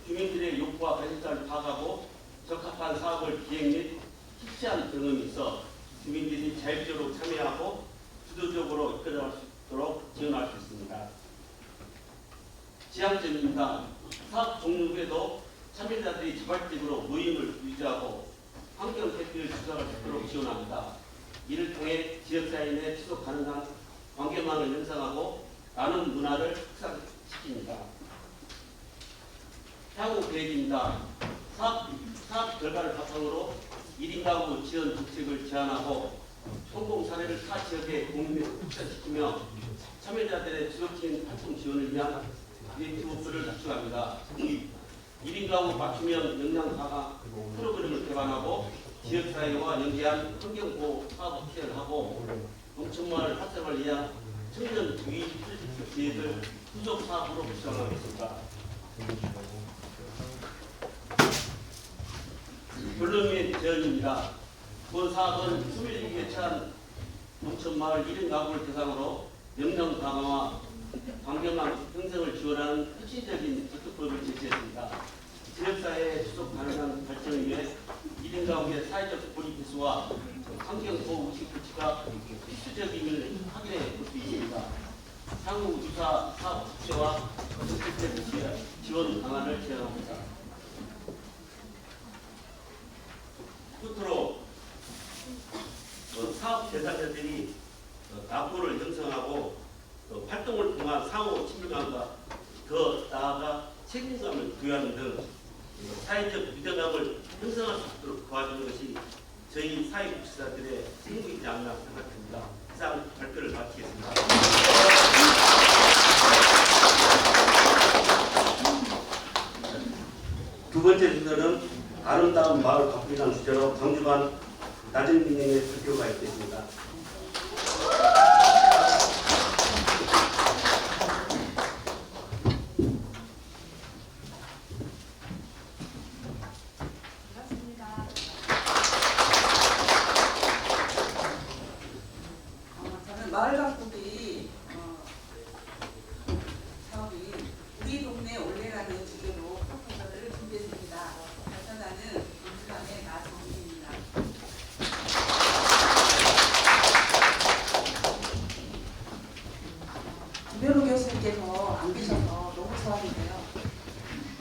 주민들의 욕구와 관심사를 파악하고 적합한 사업을 기획 및 실시한 경험이 있어 주민들이 자율적으로 참여하고 주도적으로 이끌어갈 수 있도록 지원할 수 있습니다. 지향점입니다. 사업 종료 후에도 참여자들이 자발적으로 모임을 유지하고 환경 회피를 주장할 수 있도록 지원합니다. 이를 통해 지역사회의 지속 가능한 관계망을 형성하고 나눔 문화를 확산시킵니다. 향후 계획입니다. 사업 결과를 바탕으로 1인 가구 지원 정책을 제안하고 성공 사례를 타 지역에 공유에 확산시키며 참여자들의 지속적인 활동 지원을 위한 네트워크를 구축합니다. 1인 가구 맞춤형 역량 강화 프로그램을 개발하고 지역사회와 연계한 환경보호 사업 추진을 하고 농촌마을 활성화를 위한 청년 주의 프로젝트 기획을 후속 사업으로 구성하겠습니다. 결론 및 제언입니다. 본 사업은 21기에 처한 농촌마을 1인 가구를 대상으로 역량 강화와 환경망 형성을 지원하는 혁신적인 접근법을 제시했습니다. 지역사회의 지속 가능한 발전을 위해 1인 가구의 사회적 고립 해소와 환경보호 의식 구축가 필수적임을 확인해 볼 수 있습니다. 향후 유사 사업 축제와 정책적 지원 방안을 제안합니다. 끝으로 사업 대상자들이 낙후를 형성하고 활동을 통한 상호 친밀감과 더 나아가 책임감을 부여하는 등 사회적 믿음감을 형성할 수 있도록 도와주는 것이 저희 사회복지사들의 책임이지 않나 생각합니다. 이상 발표를 마치겠습니다. 두 번째 주제는 아름다운 마을 가꾸기라는 주제로 강주관 나정빈님의 발표가 있겠습니다. 마을 가꾸기 사업이 우리 동네 올레라는 주제로 프로포저를 준비했습니다. 발전하는 강주관의 나정빈입니다. 김현우 교수님께서 안 계셔서 너무 좋았는데요.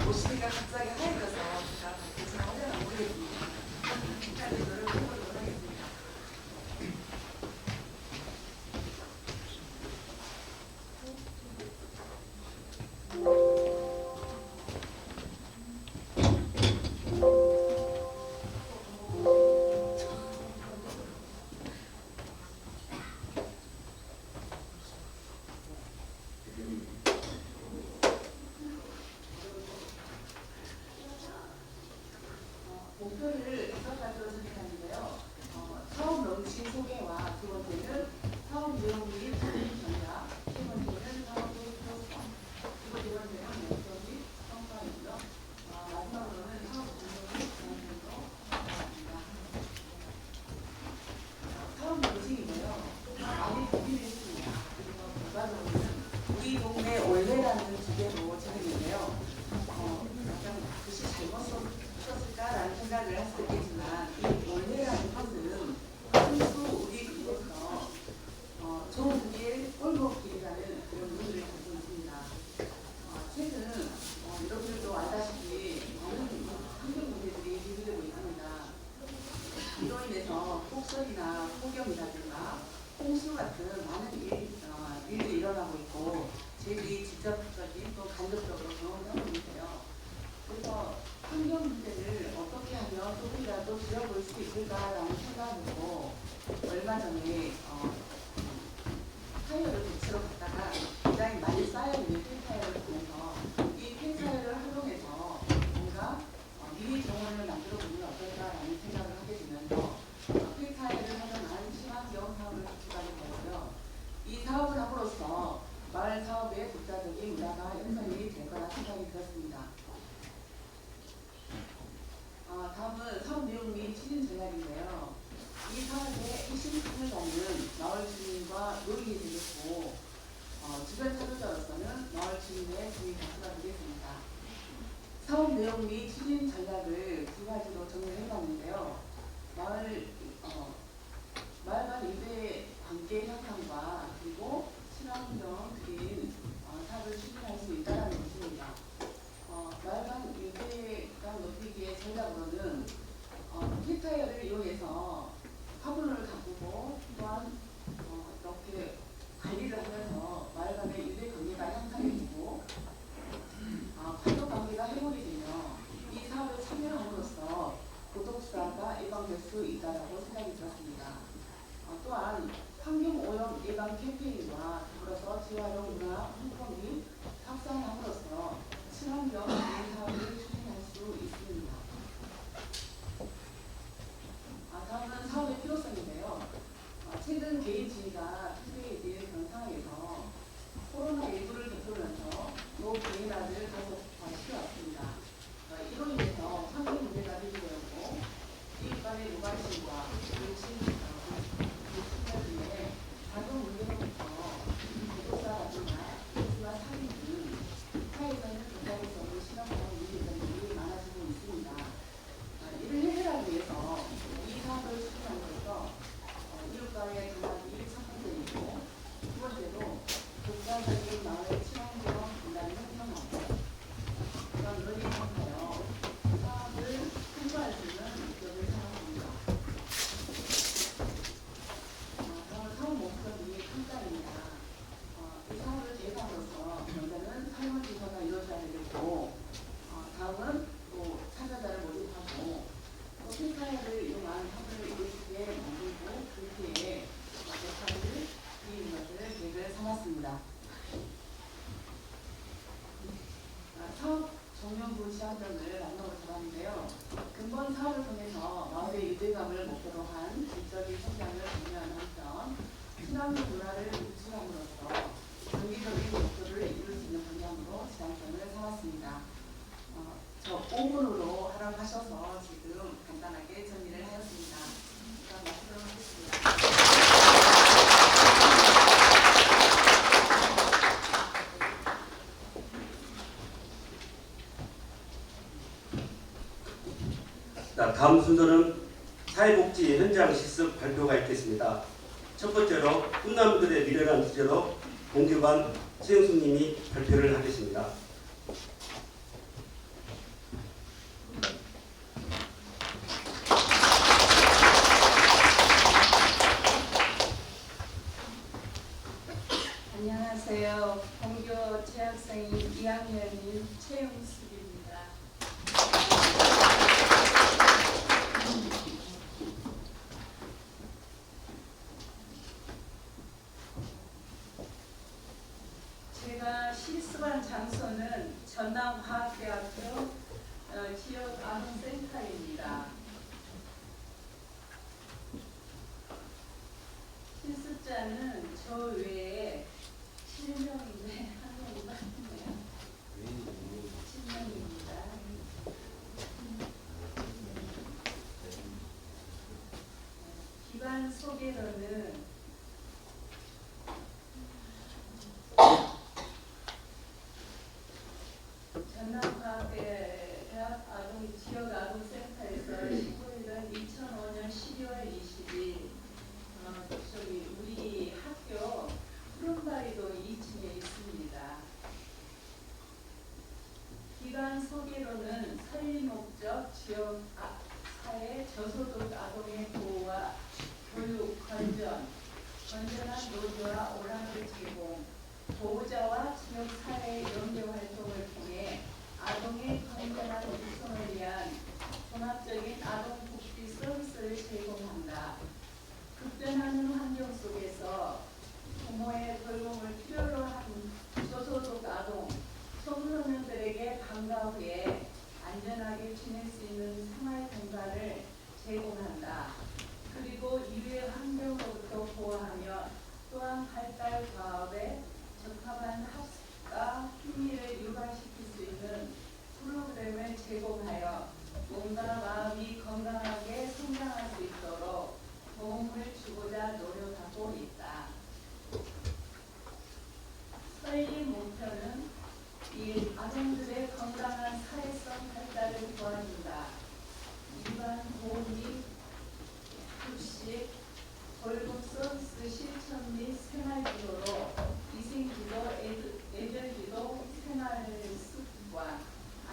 모시기가 갑자기 하얘져서 제가 발표를 하려나 모르겠습니다. 일단 노력을 해보도록 하겠습니다. 목표를 다섯 가지로 선택하는데요. 사업 런치 소개와 두 번째는 사업 내용 및 전략, 세 번째는 사업 효율성, 그리고 네 번째는 목표 및 성과이고요. 마지막으로는 사업 종료 및 진행도 하겠습니다. 사업 런칭이고요. 많이 준비를 했습니다. 그리고 결과적으로는 우리 동네 올레라는 주제로 진행했는데요. 약간 글씨 잘못 썼을까라는 생각을 할 수 있겠지만 이 올레라는 것은 순수 우리 길에서 좋은 길, 꼴목 길이라는 그런 의미를 가지고 있습니다. 최근 여러분들도 알다시피 많은 환경 문제들이 제기되고 있습니다. 이로 인해서 폭설이나 폭염이라든가 홍수 같은 많은 일들이 일어나고 있고 저희들이 직접적인 또 간접적으로 경험하고 있는데요. 그래서 환경 문제를 어떻게 하면 조금이라도 줄여볼 수 있을까라는 생각으로 얼마 전에 타이어를 붙이러 갔다가 굉장히 많이 쌓여있는 폐타이어를 보면서 이 폐타이어를 활용해서 뭔가 미니 정원을 만들어 보면 어떨까라는 생각을 하게 되면서 폐타이어를 활용한 친환경 사업을 구축하게 되었고요. 이 사업을 함으로써 마을 사업의 독자적인 문화가 형성이 될 거라 생각이 들었습니다. 다음은 사업 내용 및 추진 전략인데요. 이 사업의 핵심을 갖는 마을 주민과 노인이 되겠고 주변 참여자로서는 마을 주민의 주민 가수가 되겠습니다. 사업 내용 및 추진 전략을 두 가지로 정리를 해봤는데요. 마을 간 유대 관계 향상과 그리고 친환경 그린 사업을 추진할 수 있다는 것입니다. 마을 간 유대감 높이기의 전략으로는 폐타이어를 이용해서 화분을 가꾸고 또한 이렇게 관리를 하면서 마을 간의 유대 관계가 향상해지고 가족 관계가 회복이 되며 이 사업에 참여함으로써 고독사가 예방될 수 있다고 생각이 들었습니다. 또한 환경오염 예방 캠페인과 더불어서 재활용 문화 홍보 및 확산함으로써 친환경 개인 사업을 추진할 수 있습니다. 다음은 사업의 필요성인데요. 최근 개인주의가 투명해진 그런 상황에서 코로나19를 겪으면서 노개인화를 가속화시켜왔습니다. 이로 인해서 환경 문제가 제기되었고 이익 간의 무관심과 욕심 등의 작은 문제로부터 고독사라든가 스트레스와 살인 등 사회에서는 가까이서 심각한 문제점들이 많아지고 있습니다. 이를 해결하기 위해서 이 사업을 추진함으로써 이웃과의 단합이 첫 번째이고 두 번째로 독자적인 마을의 친환경 분단을 형성하고 그런 논의를 통하여 사업을 통과할 수 있는 목적을 삼았습니다. 다음은 사업 목적이 평가입니다. 이 사업을 계획함으로써 먼저는 설문조사가 이루어져야 되겠고 다음은 또 참여자를 모집하고 또 폐사를 이용한 사업을 이루어지게 만들고 그 뒤에 대파를 드리는 것을 계획을 삼았습니다. 사업 종료부 지향점을 만나고 잡았는데요. 근본 사업을 통해서 마을의 유대감을 목표로 한 질적인 성장을 독려하는 한편 친환경 문화를 구축함으로써 장기적인 목표를 이룰 수 있는 방향으로 지향점을 삼았습니다. 저 5분으로 하락하셔서 지금 간단하게 정리를 하였습니다. 그럼 말씀을 하겠습니다. 다음 순서는 사회복지 현장 실습 발표가 있겠습니다. 첫 번째로 꿈나무들의 미래라는 주제로 공교반 최영수님이 발표를 하겠습니다. 안녕하세요. 공교 재학생인 2학년인 최용숙입니다. 제가 실습한 장소는 전남과학대학교 지역아동센터입니다. 실습자는 저 외에 7명인데 한 명이 빠졌네요. 7명입니다. 기반 소개로는 전남과학대학 지역아동센터에서 19일은 2005년 12월 20일 우리 학교 푸른바위도 2층에 있습니다. 기관 소개로는 설립 목적 지역 사회 저소득 아동의 보호와 교육, 건전한 노조와 오락을 제공, 보호자와 지역 사회의 연계 활동을 통해 아동의 건전한 육성을 위한 종합적인 아동 복지 서비스를 제공한다. 급변하는 환경 속에서 부모의 돌봄을 필요로 한 저소득 아동, 청소년들에게 방과 후에 안전하게 지낼 수 있는 생활 공간을 제공한다. 그리고 이외의 환경으로부터 보호하며 또한 발달 과업에 적합한 학습과 흥미를 유발시킬 수 있는 프로그램을 제공하여 몸과 마음이 건강하게 성장할 수 있도록 도움을 주고자 노력하고 있다. 설립 목표는 이 아동들의 건강한 사회성 발달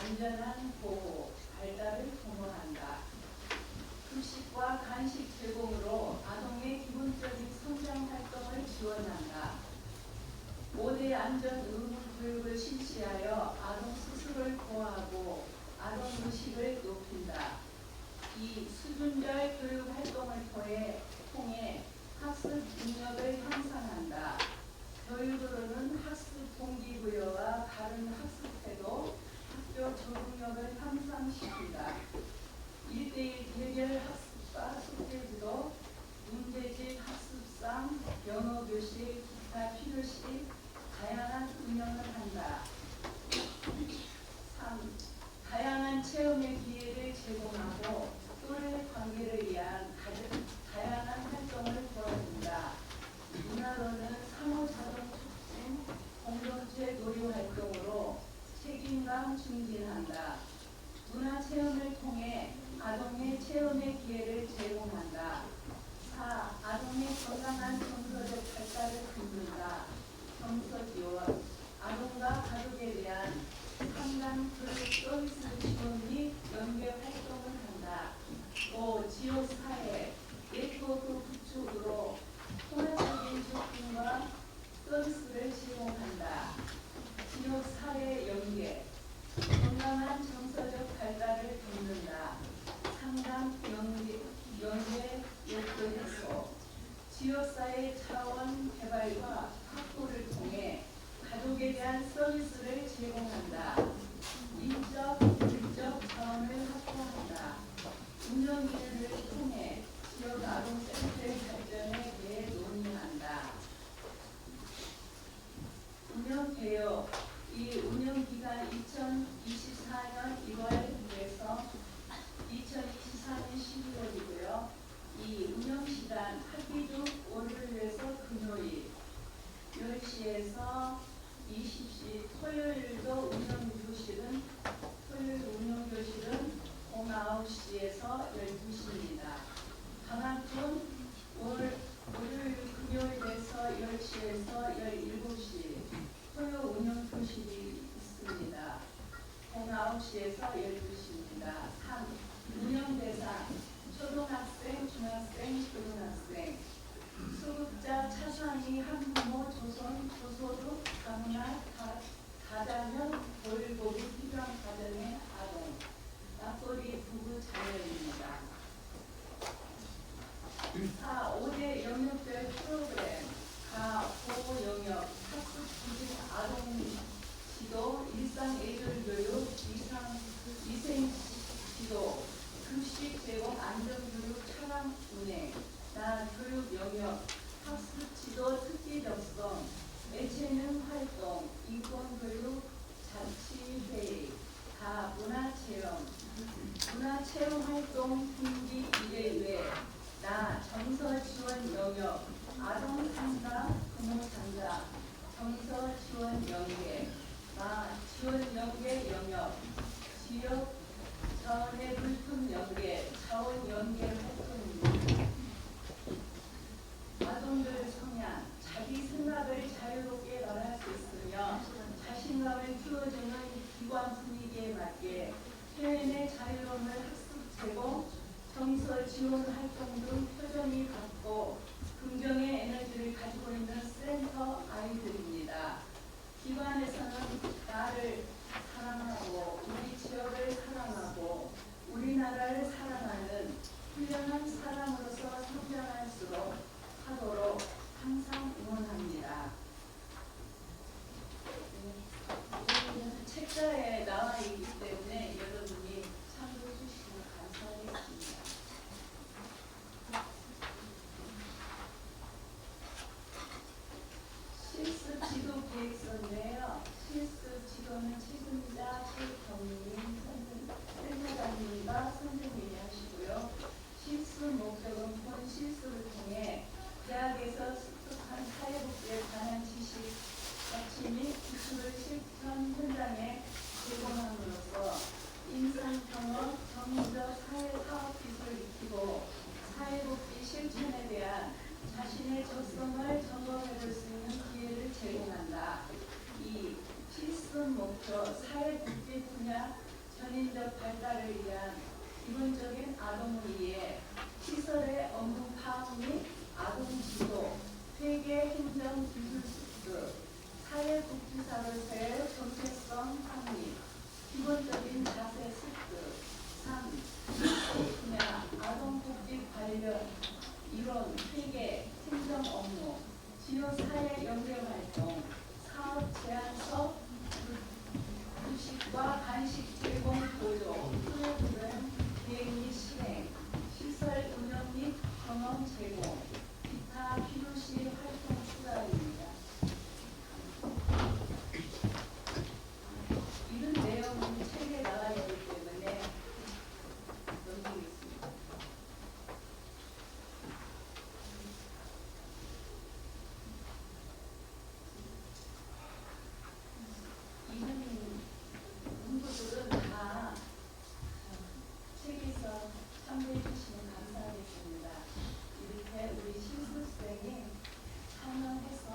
안전한 보호, 발달을 도모한다. 급식과 간식 제공으로 아동의 기본적인 성장 활동을 지원한다. 5대 안전 의무 교육을 실시하여 아동 스스로를 보호하고 아동 의식을 높인다. 2. 수준별 교육 활동을 통해 학습 능력을 향상한다. 교육으로는 학습 동기부여와 바른 학습 태도, 학교 적응력을 향상시킨다. 1대1 대결 학습과 숙제지도, 문제집 학습상, 영어 교실, 기타 필요시 다양한 운영을 한다. 3. 다양한 체험의 기회를 제공하고 또래 관계를 위한 다양한 활동을 도와준다. 문화로는 상호작용 촉진, 공동체 놀이 활동으로 책임감 증진한다. 문화체험을 통해 아동의 체험의 기회를 제공한다. 4. 아동의 건강한 정서적 발달을 돕는다. 정서 지원, 아동과 가족에 대한 상담 교육 서비스 지원 및 연계 활동을 한다. 5. 지역 사회 네트워크 구축으로 통합적인 접근과 서비스를 제공한다. 지역 사회 연계, 건강한 정서적 발달을 돕는다. 상담 연계 욕구 해소, 지역사회 차원 개발과 확보를 통해 가족에 대한 서비스를 제공한다. 인적, 물적 자원을 확보한다. 운영위원회를 통해 지역 아동센터의 발전에 대해 논의한다. 운영 개요. 이 운영 기간 2024년 1월에서 2024년 12월이고요. 이 운영 시간 학기중 월요일에서 금요일 10시에서 20시, 토요일도 토요일 운영 교실은 09시에서 12시입니다. 방학 중 월요일 금요일에서 10시에서 17시 토요 운영 교실이 있습니다. 09시에서 12시입니다. 3. 운영 대상 초등학생, 중학생, 고등학생, 수급자 차상위 한부모 저소득 가문화 다자녀 보육복이 필요한 가정의 아동, 맞벌이 부부 자녀입니다. 4. 5대 영역별 프로그램 가, 보호 영역, 학습 구직 아동 지도, 일상 예절 교육, 위생 지도, 급식 제공 안전교육 차량 운행, 교육 영역, 학습 지도 특기 적성, 매체능 활동, 인권교육, 자치회의, 문화체험 활동 분기 1회 정서 지원 영역, 아동 상담, 부모 상담, 정서 지원 연계, 지원 연계 영역, 지역 자원의 물품 연계, 자원 연계 활동입니다. 아동들 성향, 자기 생각을 자유롭게 말할 수 있으며 자신감을 키워주는 기관 분위기에 맞게 표현의 자유로움을 학습 제공, 정서 지원 활동 등 표정이 밝고 긍정의 에너지를 가지고 있는 센터 아이들입니다. 기관에서는 나를 사랑하고 우리 지역을 사랑하고 우리나라를 사랑하는 훌륭한 사람으로서 하도록 항상 응원합니다. 책자에 나와 있기 때문에 여러분이 참고해 주시면 감사하겠습니다. 실습 지도 계획서인데요. 실습 지도는 책임자, 생활을 위한 기본적인 아동을 위해 시설의 업무 파악 및 아동 지도, 회계 행정 기술 습득, 사회복지사로서의 정체성 확립, 기본적인 자세 습득, 3. 분야 아동복지 관련 이론, 회계, 행정 업무, 지역사회 연계 활동, 사업 제안서, 주식과 간식 제공 보조, 프로그램 계획 및 실행, 시설 운영 및 경험 제공, 기타 필요시 활동 추가입니다. 이런 내용은 책에 나와 있기 때문에 넘기겠습니다. 이런 문구들은 다 책에서 참고해 주시면 감사하겠습니다. 이렇게 우리 실습생이 참여해서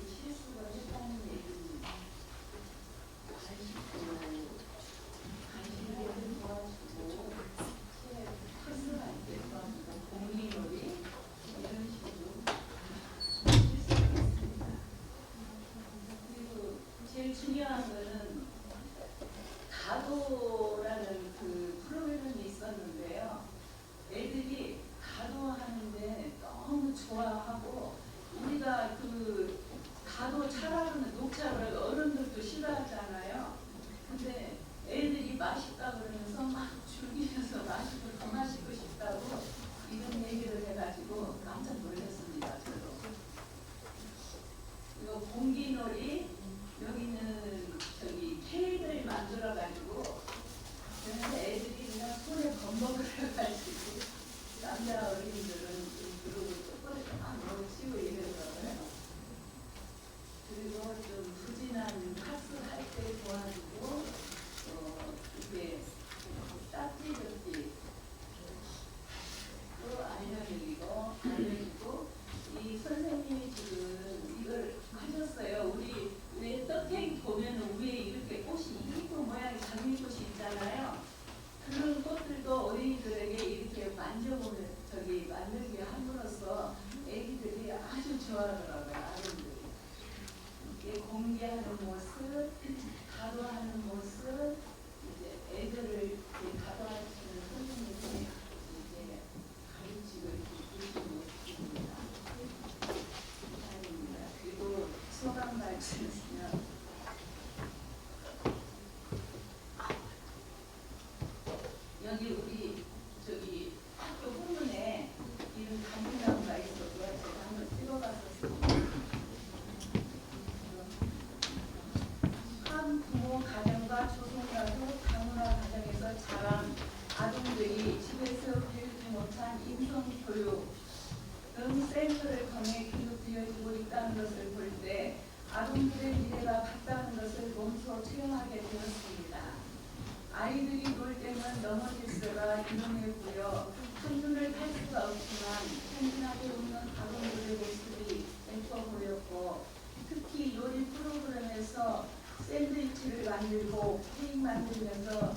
실습을 했다는 얘기입니다. 간식을 도와주고 컨설할 때 도와주고 공리놀이 이런 식으로 실습했습니다. 그리고 제일 중요한 거는 가도라는 그 프로그램이 있었는데요. 애들이 가도하는데 너무 좋아하고 우리가 그 가도 차라는 녹차를 어른들도 싫어하잖아요. 근데 애들이 맛있다 그러면서 막 즐기면서 마시고 더 마시고 싶다고 이런 얘기를 해가지고 깜짝 놀랐습니다. 저도. 이거 공기놀이 여기는 저기 케이크를 만들어가지고 그래서 애들이 그냥 손에 범벅을 해가지고 남자 어린이들은 그러고 쪼꼬리 막 먹치고 이러더라고요. 그리고 좀 부진한 파스 할 때 도와주고 이게 딱지 접기 또 알려주고 이 선생님이 지금 이걸 하셨어요. 우리 왜 떡케이크 보면 위에 이렇게 꽃이 이쁜 모양의 장미꽃이 있잖아요. 그런 꽃들도 어린이들에게 이렇게 만들게 함으로써 애기들이 아주 좋아하더라고요. 아이들이. 이렇게 공개하는 모습, 가도하는 모습, 이제 애들을 이렇게 가도하시는 선생님이 이제 가르치고 계신 모습입니다. 감사합니다. 그리고 소감 말씀이시면 여기 우리 저기 학교 후문에 이런 단풍나무가 있어서 제가 한번 찍어봤었습니다. 한 부모 가정과 조성가족 다문화 가정에서 자란 아동들이 집에서 배우지 못한 인성교육 등 센터를 통해 교육되어지고 있다는 것을 볼 때 아동들의 미래가 밝다는 것을 몸소 체험하게 되었습니다. 아이들이 놀 때는 넘어질수가 일어나 보여 한눈을 팔 수가 없지만 편안하게 웃는 아동들의 모습이 예뻐 보였고 특히 요리 프로그램에서 샌드위치를 만들고 케이크 만들면서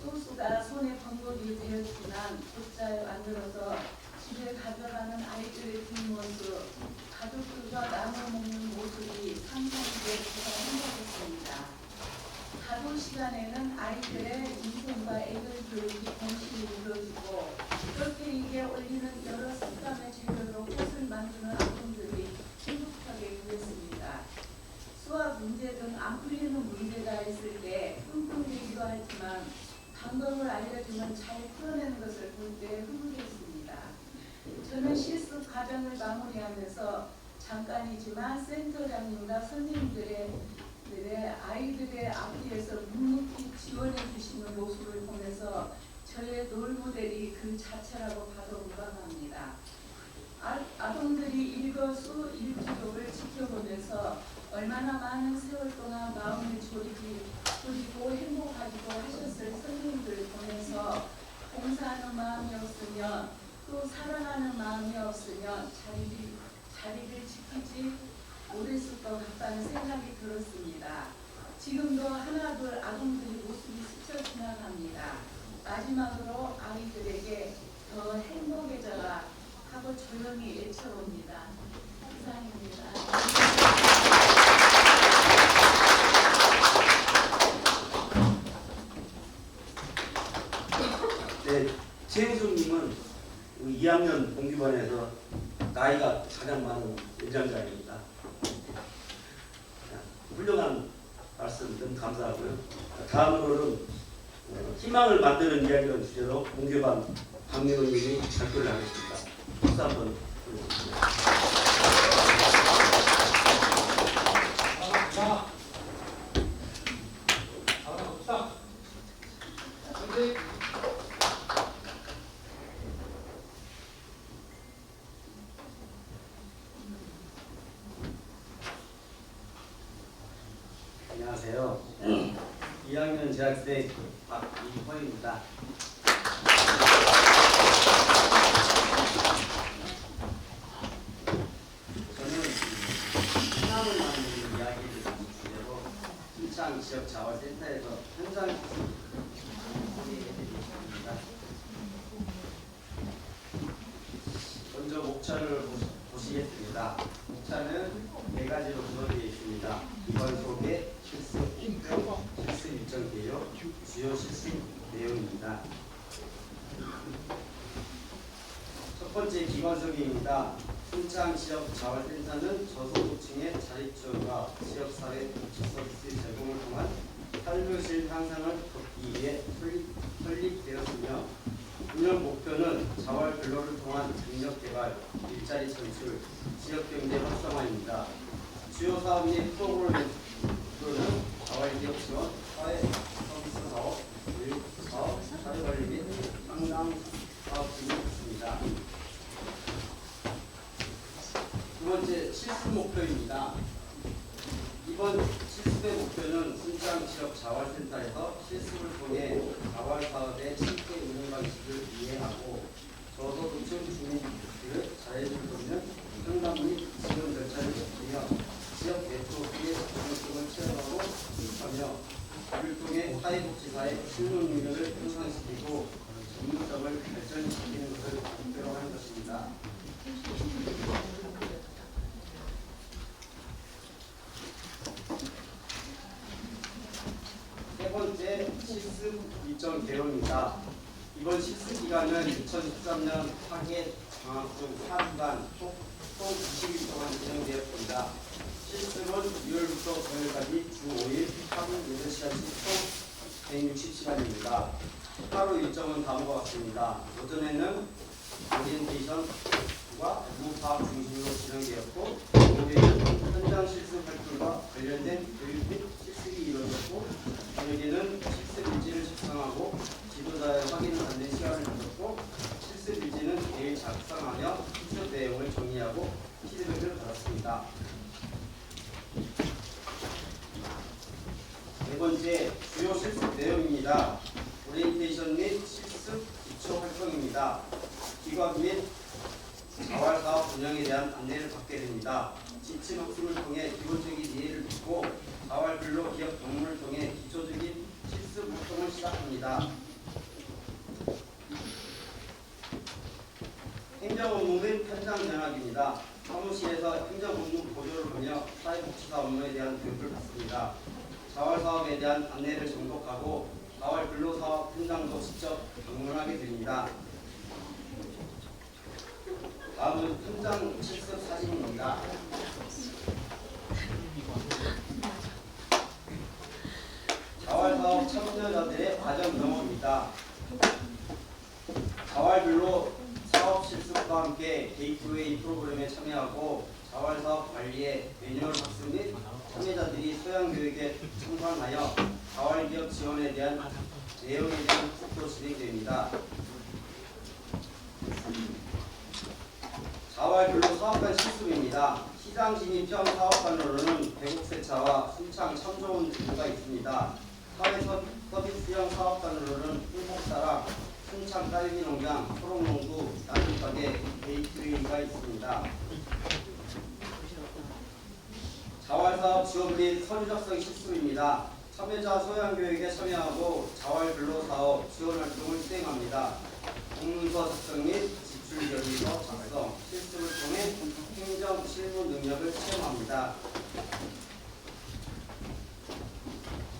소스가 손에 번거이 되었지만 곧잘 만들어서 집에 가져가는 아이들의 뒷모습, 가족들과 나눠 먹는 모습이 상상되어 행복했습니다. 가도 시간에는 아이들의 인생과 애들 교육이 동시에 이루어지고 떡케이크에 올리는 여러 식감의 재료로 꽃을 만드는 아동들이 행복하게 보였습니다. 수학 문제 등 안 풀리는 문제가 있을 때 끙끙대기도 하지만 방법을 알려주면 잘 풀어내는 것을 볼 때 흐뭇했습니다. 저는 실습 과정을 마무리하면서 잠깐이지만 센터장님과 선생님들의 아이들의 앞뒤에서 묵묵히 지원해 주시는 모습을 보면서 저의 롤모델이 그 자체라고 봐도 무방합니다. 아동들이 일거수일투족을 지켜보면서 얼마나 많은 세월 동안 마음을 졸이고 행복하기도 하셨을 선생님들을 보면서 봉사하는 마음이 없으면 또 사랑하는 마음이 없으면 자리를 지키지 못했을 것 같다는 생각이 들었습니다. 지금도 하나둘 아동들이 모습이 스쳐 지나갑니다. 마지막으로 아이들에게 더 행복해져라 하고 조용히 외쳐봅니다. 이상입니다. 네, 최우수님은 2학년 공기반에서 나이가 가장 많은 연장자입니다. 훌륭한 말씀 너무 감사하고요. 다음으로는 희망을 만드는 이야기를 주제로 공개반 박민호님이 발표를 하겠습니다. 박수 한번 보내주십시오. 안녕하세요. 2학년 재학생 박이호입니다. 저는 희망을 만드는 이야기를 주제로 순창 지역 자원센터에서 현장 소개해드리겠습니다. 먼저 목차를 보시겠습니다. 목차는 4가지로 구성되어 있습니다. 이번 속에 실습 목표, 실습 일정 개요, 주요 실습 내용입니다. 첫 번째 기본적입니다. 순창 지역 자원센터는 저소득층의 자립지원과 지역사회 복지 서비스 제공을 통한 삶의 향상을 돕기 위해 설립되었으며 운영 목표는 자활 근로를 통한 능력 개발, 일자리 창출, 지역 경제 활성화입니다. 주요 사업 및 프로그램은 자활 기업 지원, 사회 서비스 사업, 교육 사업, 사회 관리 및 상담 사업 등이 있습니다. 두 번째 실습 목표입니다. 이번 실습의 목표는 순창 지역 자활센터에서 실습을 통해 자활 사업의 실제 운영 방식을 이해하고 저소득층 주민들의 자해를 돕는 상담 및 지원 절차를 거치며 지역 네트워크의 적극성을 체험하고 익히며 이를 통해 사회복지사의 실무 능력을 향상시키고 전문성을 발전시키는 것을 목표로 하는 것입니다. 세 번째 실습 일정 개요입니다. 이번 실습 기간은 2013년 학예 방학 중 4주간 총 20일 동안 진행되었습니다. 실습은 6월부터 금요일까지 주 5일 하루 8시간씩 총 160시간입니다. 하루 일정은 다음과 같습니다. 오전에는 오리엔테이션과 무파악 중심으로 진행되었고 오후에는 현장 실습 활동과 관련된 교육 및 실습이 이루어졌고 저녁에는 실습 일지를 작성하고 지도자의 확인을 받는 시간을 가졌고 실습 일지는 매일 작성하며 실습 내용을 정리하고 피드백을 받았습니다. 네 번째 주요 실습 내용입니다. 오리엔테이션 및 실습 기초 활동입니다. 기관 및 자활사업 운영에 대한 안내를 받게 됩니다. 지침 학습을 통해 기본적인 이해를 듣고 자활 근로 기업 경험을 통해 기초적인 실습 활동을 시작합니다. 행정 업무 및 현장 전학입니다. 사무실에서 행정 업무 보조를 하며 사회복지사 업무에 대한 교육을 받습니다. 자활사업에 대한 안내를 정독하고 자활 근로사업 현장도 직접 방문하게 됩니다. 다음은 현장 실습 사진입니다. 자활사업 참여자들의 과정 경험입니다. 자활근로 사업 실습과 함께 게이트웨이 프로그램에 참여하고 자활사업 관리에 매뉴얼 학습 및 참여자들이 소양교육에 참관하여 자활기업 지원에 대한 내용에 대한 학습도 진행됩니다. 자활근로 사업관 실습입니다. 시장 진입형 사업관으로는 대국세차와 순창 참좋은 제도가 있습니다. 사회 서비스형 사업관으로는 행복사랑, 순창 딸기 농장, 초록농구, 나눔가게, 게이트웨이가 있습니다. 자활사업 지원 및 서류 작성 실습입니다. 참여자 소양교육에 참여하고 자활근로사업 지원 활동을 수행합니다. 공문서 작성 및 지출결의서 작성, 실습을 통해 행정 실무 능력을 체험합니다.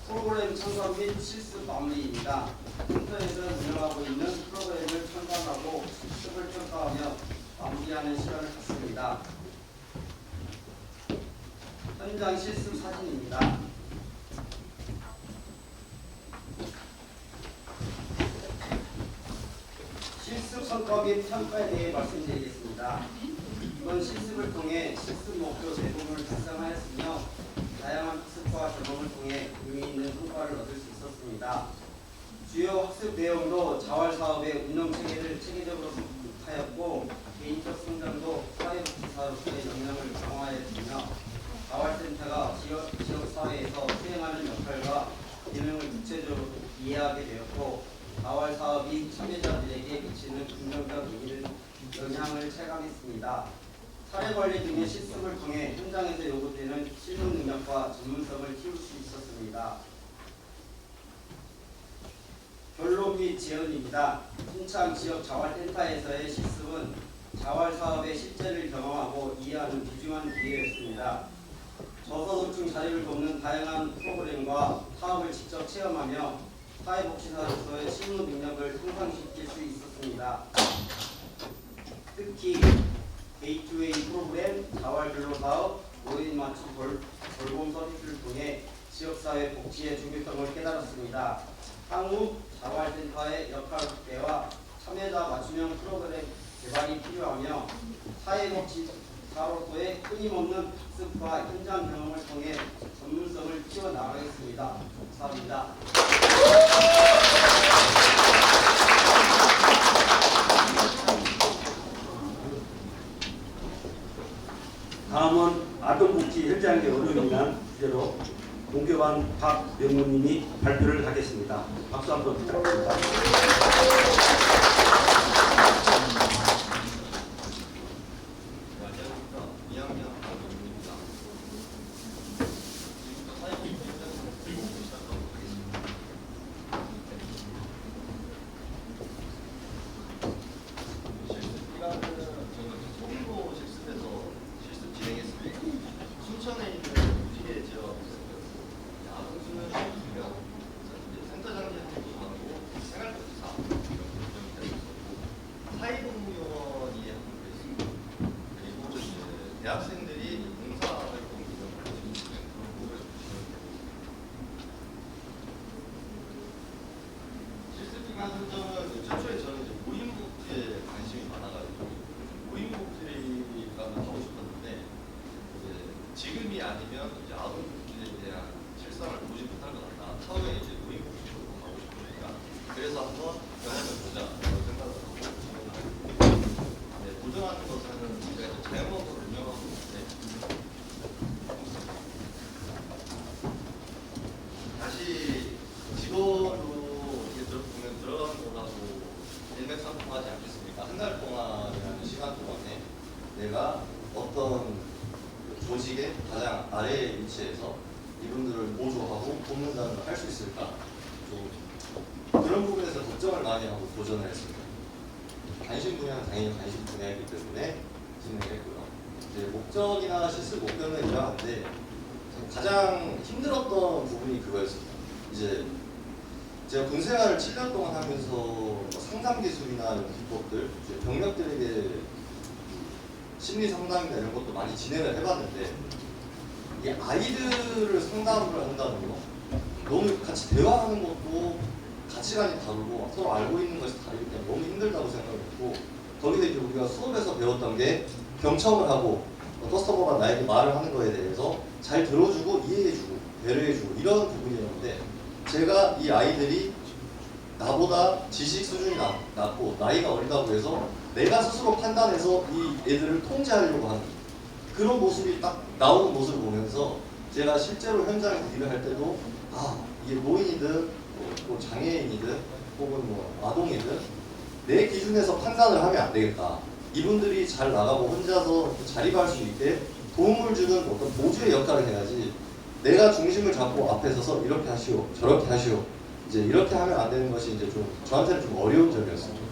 프로그램 참석 및 실습 마무리입니다. 센터에서 운영하고 있는 프로그램을 참관하고 실습을 평가하며 마무리하는 시간을 갖습니다. 현장 실습 사진입니다. 실습 성과 및 평가에 대해 말씀드리겠습니다. 이번 실습을 통해 실습 목표 대부분을 달성하였으며 다양한 학습과 경험을 통해 의미 있는 성과를 얻을 수 있었습니다. 주요 학습 내용도 자활사업의 운영 체계를 체계적으로 성립하였고 개인적 성장도 사회복지사로서의 역량을 강화하였으며 자활센터가 지역사회에서 수행하는 역할과 기능을 구체적으로 이해하게 되었고 자활사업이 참여자들에게 미치는 긍정적 영향을 체감했습니다. 사례관리 등의 실습을 통해 현장에서 요구되는 실무 능력과 전문성을 키울 수 있었습니다. 결론 및 제언입니다. 순창 지역 자활센터에서의 실습은 자활사업의 실제를 경험하고 이해하는 귀중한 기회였습니다. 저소득층 자립을 돕는 다양한 프로그램과 사업을 직접 체험하며 사회복지사로서의 실무 능력을 향상시킬 수 있었습니다. 특히 게이트웨이 프로그램, 자활근로사업, 노인 맞춤 돌봄 서비스를 통해 지역사회 복지의 중요성을 깨달았습니다. 향후 자활센터의 역할 확대와 참여자 맞춤형 프로그램 개발이 필요하며 사회복지사로서의 끊임없는 학습과 현장 경험을 통해 전문성을 키워나가겠습니다. 감사합니다. 다음은 아동복지 현장의 어려움이란 주제로 공교반 박명무님이 발표를 하겠습니다. 박수 한번 부탁드립니다. 순천에 있는 무지개 지역에서 야동수는 쉬우면 센터장님 하고 생활복지사 사회복무요원이 한분 있습니다. 그리고 이제 대학생들이 봉사활동 기능을 할 수 있는 그런 부분을 주시면 됩니다. 실습기관 선정은 최초에 저는 이제 모임복지에 관심이 많아가지고 모임복지가 하고 싶었는데 지금이 아니면 이제 아동복지에 대한 실상을 보지 못할 것 같다. 처음에 이제 노인복지로 가고 싶으니까 그래서 한번 경험해 보자라고 생각을 하고 지원을 했고, 보존하는 것은 제가 이제 자영업으로 운영하고 있는데 다시 직원으로 이렇게 보면 들어가는 거라고 일맥상통하지 않겠습니까? 한 달 동안이라는 시간 동안에 내가 어떤 조직의 가장 아래에 위치해서 이분들을 보조하고 돕는다는 걸 할 수 있을까? 좀 그런 부분에서 걱정을 많이 하고 도전을 했습니다. 관심 분야는 당연히 관심 분야이기 때문에 진행했고요. 이제 목적이나 실습 목표는 이러한데 가장 힘들었던 부분이 그거였습니다. 이제 제가 군생활을 7년 동안 하면서 상담 기술이나 이런 기법들, 병력들에게 심리 상담이나 이런 것도 많이 진행을 해봤는데 이 아이들을 상담을 한다는 거 너무 같이 대화하는 것도 가치관이 다르고 서로 알고 있는 것이 다르기 때문에 너무 힘들다고 생각했고 거기서 이제 우리가 수업에서 배웠던 게 경청을 하고 커스터머가 나에게 말을 하는 거에 대해서 잘 들어주고 이해해주고 배려해주고 이런 부분이었는데 제가 이 아이들이 나보다 지식 수준이 낮고 나이가 어리다고 해서 내가 스스로 판단해서 이 애들을 통제하려고 하는 그런 모습이 딱 나오는 모습을 보면서 제가 실제로 현장에서 일을 할 때도 이게 노인이든 뭐 장애인이든 혹은 뭐 아동이든 내 기준에서 판단을 하면 안 되겠다. 이분들이 잘 나가고 혼자서 자립할 수 있게 도움을 주는 어떤 보조의 역할을 해야지 내가 중심을 잡고 앞에 서서 이렇게 하시오, 저렇게 하시오. 이제 이렇게 하면 안 되는 것이 이제 좀 저한테는 좀 어려운 점이었어요.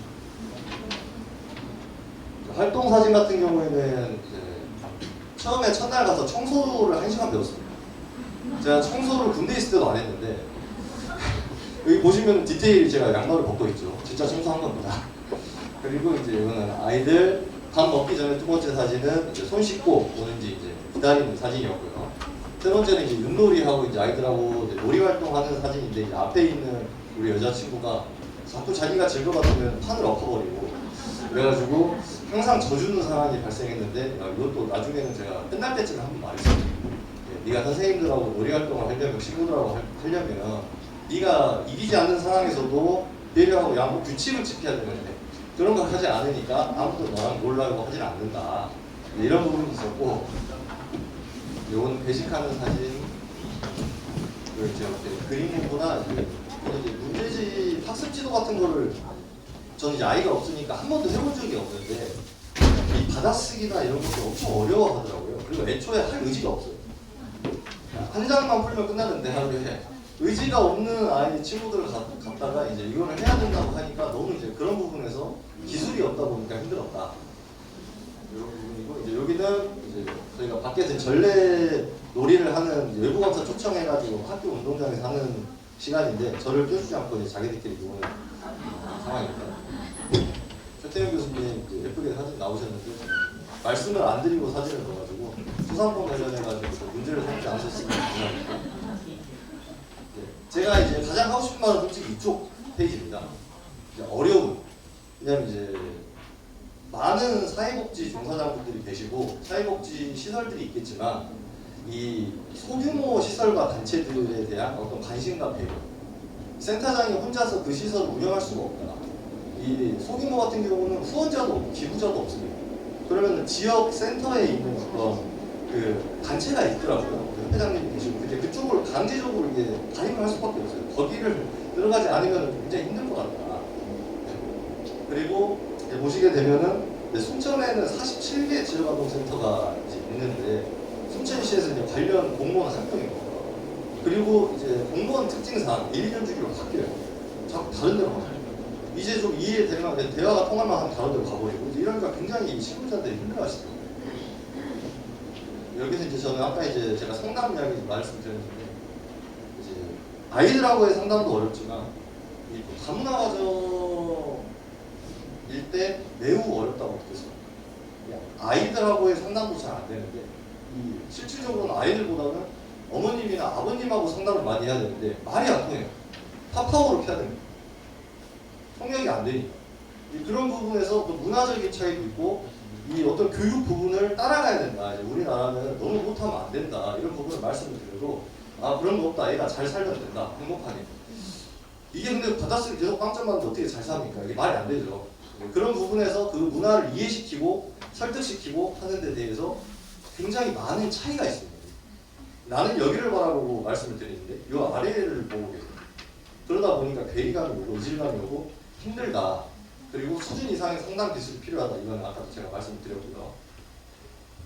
활동 사진 같은 경우에는 이제 처음에 첫날 가서 청소를 1시간 배웠습니다. 제가 청소를 군대 있을 때도 안 했는데 여기 보시면 디테일이 제가 양말을 벗고 있죠. 진짜 청소한 겁니다. 그리고 이제 이거는 아이들 밥 먹기 전에 두 번째 사진은 이제 손 씻고 오는지 이제 기다리는 사진이었고요. 세 번째는 이제 윷놀이하고 이제 아이들하고 이제 놀이 활동하는 사진인데 이제 앞에 있는 우리 여자친구가 자꾸 자기가 즐거웠으면 판을 엎어버리고 그래가지고 항상 져주는 상황이 발생했는데 이것도 나중에는 제가 끝날 때쯤에 한 번 말했어요. 네가 선생님들하고 놀이 활동을 하려면 친구들하고 하려면 네가 이기지 않는 상황에서도 배려하고 양보 규칙을 지켜야 되는데 그런 걸 하지 않으니까 아무도 너랑 놀라고 하진 않는다. 이런 부분이 있었고 요건 배식하는 사진 그리고 이제 그림 공부나 이제 문제집 학습 지도 같은 거를 저는 이제 아이가 없으니까 한 번도 해본 적이 없는데 이 받아쓰기나 이런 것도 엄청 어려워하더라고요. 그리고 애초에 할 의지가 없어요. 한 장만 풀면 끝나는데 하루에 의지가 없는 아이 친구들을 갖다가 이제 이거를 해야 된다고 하니까 너무 이제 그런 부분에서 기술이 없다 보니까 힘들었다. 이런 부분이고 이제 여기는 이제 저희가 밖에서 전래 놀이를 하는 외부 강사 초청해가지고 학교 운동장에서 하는 시간인데 저를 껴주지 않고 이제 자기들끼리 노는 상황입니다. 최태현 교수님 이제 예쁘게 사진 나오셨는데 말씀을 안 드리고 사진을 넣어가지고 수상권 관련해가지고 문제를 삼지 않으셨으면 감사합니다. 제가 이제 가장 하고 싶은 말은 솔직히 이쪽 페이지입니다. 이제 어려운 왜냐면 이제 많은 사회복지 종사자분들이 계시고 사회복지 시설들이 있겠지만 이 소규모 시설과 단체들에 대한 어떤 관심과 배려 센터장이 혼자서 그 시설을 운영할 수가 없다. 이 소규모 같은 경우는 후원자도 없고 기부자도 없습니다. 그러면 지역 센터에 있는 어떤 그 단체가 있더라고요. 회장님이 계시고 근데 그쪽을 강제적으로 이게 가입을 할 수밖에 없어요. 거기를 들어가지 않으면 굉장히 힘들 것 같다. 그리고 보시게 되면은 순천에는 47개 지역아동센터가 이제 있는데 순천시에서 이제 관련 공무원 한 명입니다. 그리고 이제 공무원 특징상 1, 2년 주기로 바뀌어요. 자꾸 다른 데로 가요. 이제 좀 이해되면 대화가 통할만 하면 다른 데로 가버리고 이제 이러니까 굉장히 시민자들이 힘들어하시더라고요. 여기서 이제 저는 아까 이제 제가 상담 이야기 말씀드렸는데 이제 아이들하고의 상담도 어렵지만 이 다문화 과정일 때 매우 어렵다고 느꼈어요. 아이들하고의 상담도 잘 안 되는데 이 실질적으로는 아이들보다는 어머님이나 아버님하고 상담을 많이 해야 되는데 말이 안 통해요. 파파고를 펴야 됩니다. 통역이 안 되니까. 그런 부분에서 또 문화적인 차이도 있고 이 어떤 교육 부분을 따라가야 된다. 이제 우리나라는 너무 못하면 안 된다. 이런 부분을 말씀을 드려도 아 그런 거 없다. 애가 잘 살면 된다. 행복하게. 이게 근데 받아쓰기 계속 빵점 맞는데 어떻게 잘 삽니까? 이게 말이 안 되죠. 그런 부분에서 그 문화를 이해시키고 설득시키고 하는 데 대해서 굉장히 많은 차이가 있습니다. 나는 여기를 바라보고 말씀을 드리는데 이 아래를 보고 계세요. 그러다 보니까 괴리감이 오고 의질감이 오고 힘들다. 그리고 수준 이상의 상담 기술이 필요하다. 이건 아까도 제가 말씀드렸고요.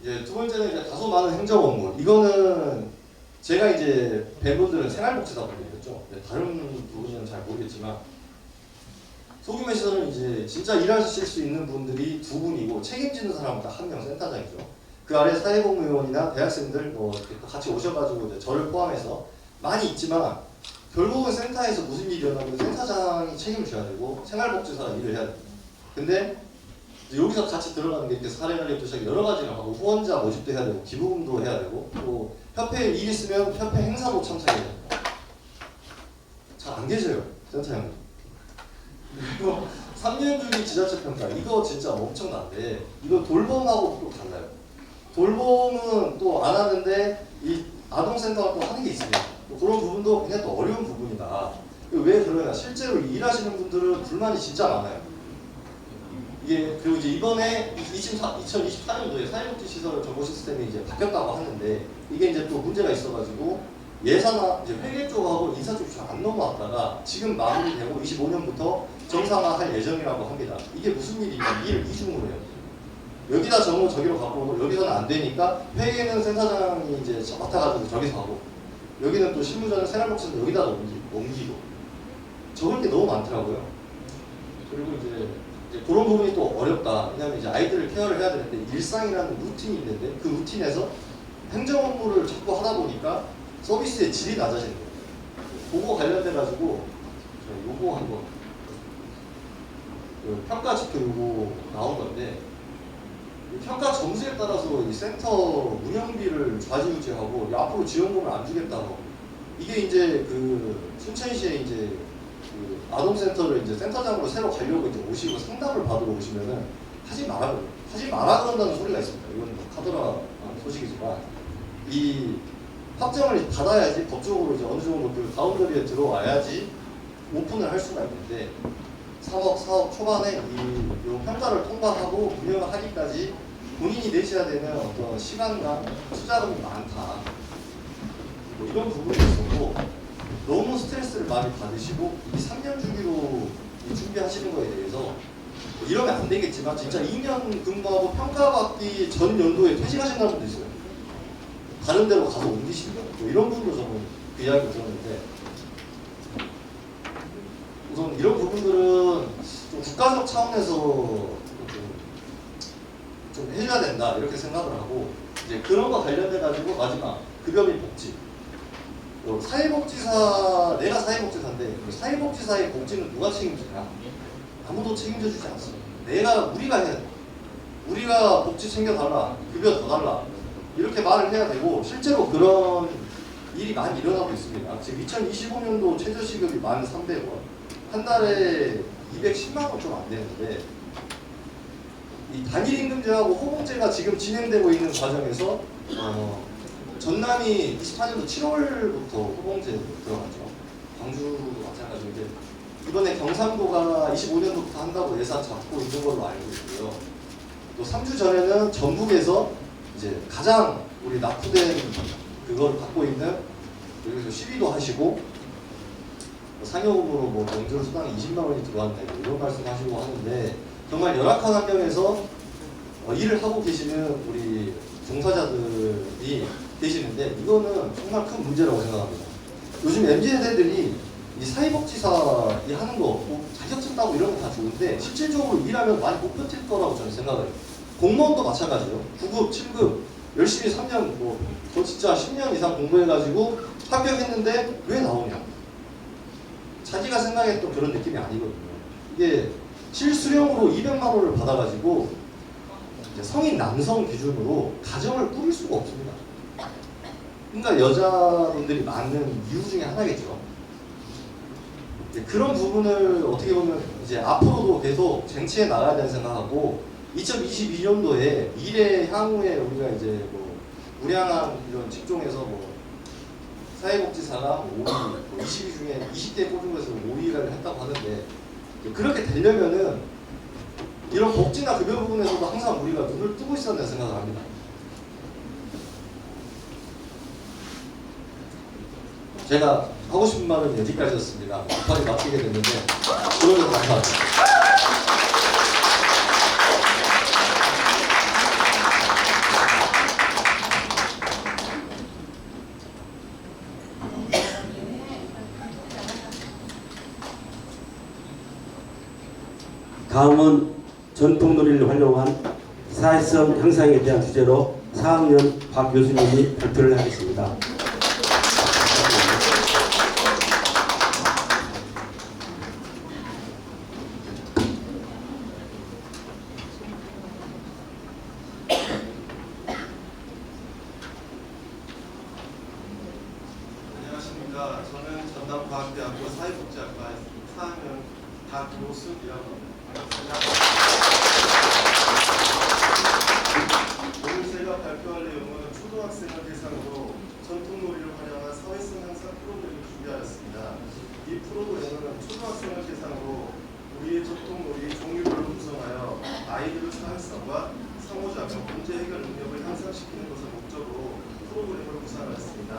이제 두 번째는 이제 다소 많은 행정 업무. 이거는 제가 이제 뵌분들은 생활복지다 분들이었죠. 다른 부분은 잘 모르겠지만 소규모 시설은 이제 진짜 일하실 수 있는 분들이 두 분이고 책임지는 사람은 딱 한 명 센터장이죠. 그 아래 사회복무요원이나 대학생들 뭐 같이 오셔가지고 이제 저를 포함해서 많이 있지만 결국은 센터에서 무슨 일이 일어나면 센터장이 책임을 져야 되고 생활복지사가 일을 해야 됩니다. 근데 여기서 같이 들어가는 게 이렇게 사례관리부터 시작해 여러 가지를 하고 후원자 모집도 해야 되고 기부금도 해야 되고 또 협회에 일 있으면 협회 행사도 참석해야 됩니다. 잘 안 계셔요 센터장은. 그리고 3년 주기 지자체 평가 이거 진짜 엄청난데 이거 돌봄하고 또 달라요. 돌봄은 또 안 하는데 이 아동센터가 또 하는 게 있습니다. 그런 부분도 굉장히 또 어려운 부분이다. 왜 그러냐? 실제로 일하시는 분들은 불만이 진짜 많아요. 이게 그리고 이제 이번에 2024년도에 사회복지시설 정보 시스템이 이제 바뀌었다고 하는데 이게 이제 또 문제가 있어가지고 예산화 이제 회계 쪽하고 인사 쪽이 잘 안 넘어왔다가 지금 마무리되고 25년부터 정상화할 예정이라고 합니다. 이게 무슨 일이냐? 일을 이중으로 해요. 여기다 정보 저기로 가고 여기서는 안 되니까 회계는 센터장이 이제 맡아가지고 저기서 하고 여기는 또 실무자는 생활복지에서 여기다가 옮기고 적을 게 너무 많더라고요. 그리고 이제 그런 부분이 또 어렵다. 왜냐하면 이제 아이들을 케어를 해야 되는데 일상이라는 루틴이 있는데 그 루틴에서 행정 업무를 자꾸 하다 보니까 서비스의 질이 낮아지는 거예요. 그거 관련돼 가지고 요거 한번 그 평가 지표 요거 나온 건데 이 평가 점수에 따라서 이 센터 운영비를 좌지우지하고 앞으로 지원금을 안 주겠다고 이게 이제 그 순천시에 이제 그 아동센터를 이제 센터장으로 새로 가려고 이제 오시고 상담을 받으러 오시면은 하지 마라 그런다는 소리가 있습니다. 이건 카더라 소식이지만 이 확정을 받아야지 법적으로 이제 어느 정도 그 바운더리에 들어와야지 오픈을 할 수가 있는데 3억, 4억 초반에 이 평가를 통과하고 운영을 하기까지 본인이 내셔야 되는 어떤 시간과 투자금이 많다. 뭐 이런 부분이 있었고 너무 스트레스를 많이 받으시고 이 3년 주기로 이 준비하시는 거에 대해서 이러면 안 되겠지만 진짜 2년 근무하고 평가받기 전 연도에 퇴직하신다는 분도 있어요. 다른 데로 가서 옮기시는 거예요. 뭐 이런 분도 저는 그 이야기를 들었는데 우선 이런 부분들은 좀 국가적 차원에서 좀 해줘야 된다 이렇게 생각을 하고 이제 그런 거 관련돼 가지고 마지막 급여 및 복지 사회복지사 내가 사회복지사인데 사회복지사의 복지는 누가 책임지냐 아무도 책임져 주지 않습니다. 우리가 해야 돼. 우리가 복지 챙겨달라 급여 더 달라 이렇게 말을 해야 되고 실제로 그런 일이 많이 일어나고 있습니다. 지금 2025년도 최저시급이 1,300원 한 달에 210만 원 좀 안 되는데 이 단일임금제하고 호봉제가 지금 진행되고 있는 과정에서 전남이 24년도 7월부터 호봉제 들어갔죠. 광주도 마찬가지로 이제 이번에 경상도가 25년도부터 한다고 예산 잡고 있는 걸로 알고 있고요. 또 3주 전에는 전북에서 이제 가장 우리 납부된 그걸 갖고 있는 여기서 시위도 하시고 상여금으로 뭐 명절 수당이 20만 원이 들어왔다 이런 말씀하시고 하는데 정말 열악한 환경에서 일을 하고 계시는 우리 종사자들이 계시는데 이거는 정말 큰 문제라고 생각합니다. 요즘 MZ세대들이 이 사회복지사 하는 거 뭐 자격증 따고 이런 거 다 좋은데 실질적으로 일하면 많이 못 버틸 거라고 저는 생각을 해요. 공무원도 마찬가지예요. 9급, 7급 열심히 3년 더 진짜 10년 이상 공부해가지고 합격했는데 왜 나오냐? 자기가 생각했던 그런 느낌이 아니거든요. 이게 실수령으로 200만 원을 받아가지고 이제 성인 남성 기준으로 가정을 꾸릴 수가 없습니다. 그러니까 여자분들이 많은 이유 중에 하나겠죠. 그런 부분을 어떻게 보면 이제 앞으로도 계속 쟁취해 나가야 된다는 생각하고 2022년도에 미래 향후에 우리가 이제 뭐 우량한 이런 직종에서 뭐 사회복지사가 5위, 20위 중에 20대 꼽은 것에서 5위를 했다고 하는데 그렇게 되려면은 이런 복지나 급여 부분에서도 항상 우리가 눈을 뜨고 있어야 된다는 생각을 합니다. 제가 하고 싶은 말은 여기까지였습니다. 급하게 마치게 됐는데 그러면 감사합니다. 다음은 전통놀이를 활용한 사회성 향상에 대한 주제로 4학년 박 교수님이 발표를 하겠습니다. 안녕하십니까. 저는 전남과학대학교 사회복지학과 4학년 박효순이라고 합니다. 오늘 제가 발표할 내용은 초등학생을 대상으로 전통놀이를 활용한 사회성 향상 프로그램을 준비하였습니다. 이 프로그램은 초등학생을 대상으로 우리의 전통놀이 종류별로 구성하여 아이들의 사회성과 상호작용, 문제 해결 능력을 향상시키는 것을 목적으로 프로그램을 구상하였습니다.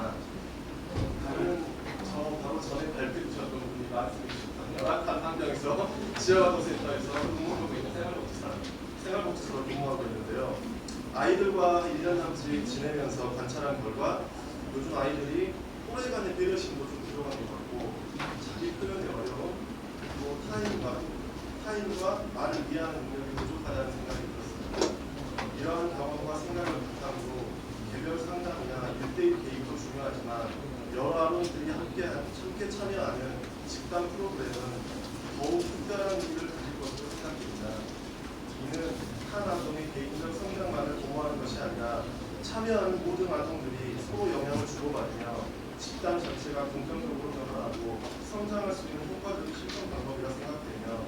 바로 전에 발표 주셨던 분이 말씀해 주셨던 열악한 환경에서 지역아동센터에서 근무하고 있는 생활복지사로 근무하고 있는데요. 아이들과 1년 남짓 지내면서 관찰한 결과 요즘 아이들이 서로에 간의 배려심도 좀 부족한 것 같고 자기 표현의 어려움, 또 타인과 말을 이해하는 능력이 부족하다는 생각이 들었습니다. 이러한 경험과 생각을 바탕으로 개별 상담이나 1대1 개입도 중요하지만 여러 아동들이 함께 참여하는 집단 프로그램은 더욱 특별한 의미를 가질 것으로 생각됩니다. 이는 한 아동의 개인적 성장만을 보호하는 것이 아니라 참여하는 모든 아동들이 서로 영향을 주고받으며 집단 전체가 긍정적으로 변화하고 성장할 수 있는 효과적인 실천 방법이라 생각되며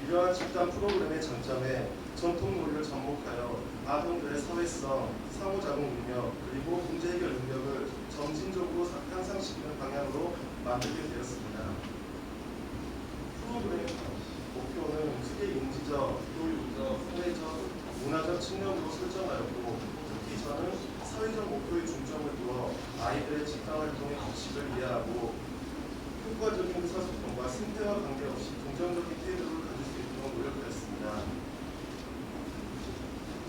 이러한 집단 프로그램의 장점에 전통 놀이를 접목하여 아동들의 사회성, 상호작용 능력, 그리고 문제 해결 능력을 점진적으로 향상시키는 방향으로 만들게 되었습니다. 프로그램 목표는 크게 인지적, 교육적, 사회적, 문화적 측면으로 설정하였고 특히 저는 사회적 목표에 중점을 두어 아이들의 집단활동의 법칙을 이해하고 효과적인 의사소통과 생태와 관계없이 긍정적인 태도를 가질 수 있도록 노력하였습니다.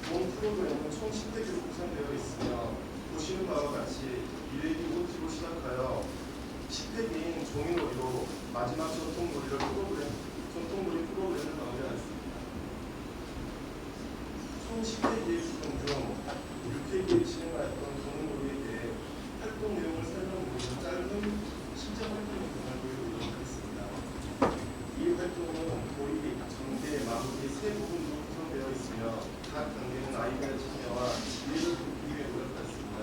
본 프로그램은 총 10회기로 구성되어 있으며 보시는 바와 같이 1회기 OT로 시작하여 10회기인 종이놀이로 마지막 전통놀이 프로그램을 마무리하였습니다. 총 10회기의 구성 중 6회기에 진행하였던 종이놀이에 대해 활동 내용을 설명드리는 짧은 실전 활동 영상을 보여드리도록 하겠습니다. 이 활동은 도입, 전개, 마무리 세 부분으로 구성되어 있으며 각 단계는 아이들의 참여와 지혜를 돕기 위해 노력하였습니다.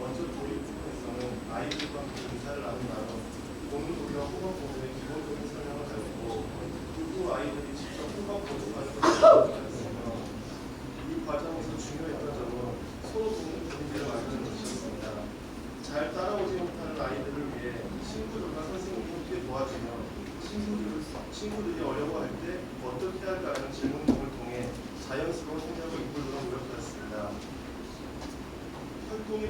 먼저 도입 부분에서는 아이들과 함께 인사를 나눈 보는 놀이와 호흡 보존의 기본적인 설명을 하였고 그 후 아이들이 직접 호흡 보존하는 것을 노력하였으며 이 과정에서 중요했던 점은 서로 돕는 분위기를 만드는 것이었습니다. 잘 따라오지 못하는 아이들을 위해 친구들과 선생님이 함께 도와주며 친구들이 어려워할 때 어떻게 할까 하는 질문 등을 통해 자연스러운 생각을 이끌도록 노력하였습니다. 활동이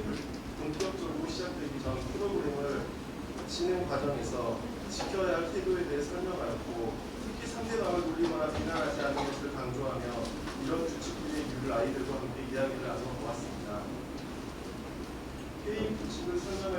본격적으로 시작되기 전 프로그램을 진행 과정에서 지켜야 할 태도에 대해 설명하였고 특히 상대방을 놀리거나 비난하지 않는 것을 강조하며 이런 규칙들의 이유를 아이들과 함께 이야기를 나눠 보았습니다. 게임 규칙을 설명할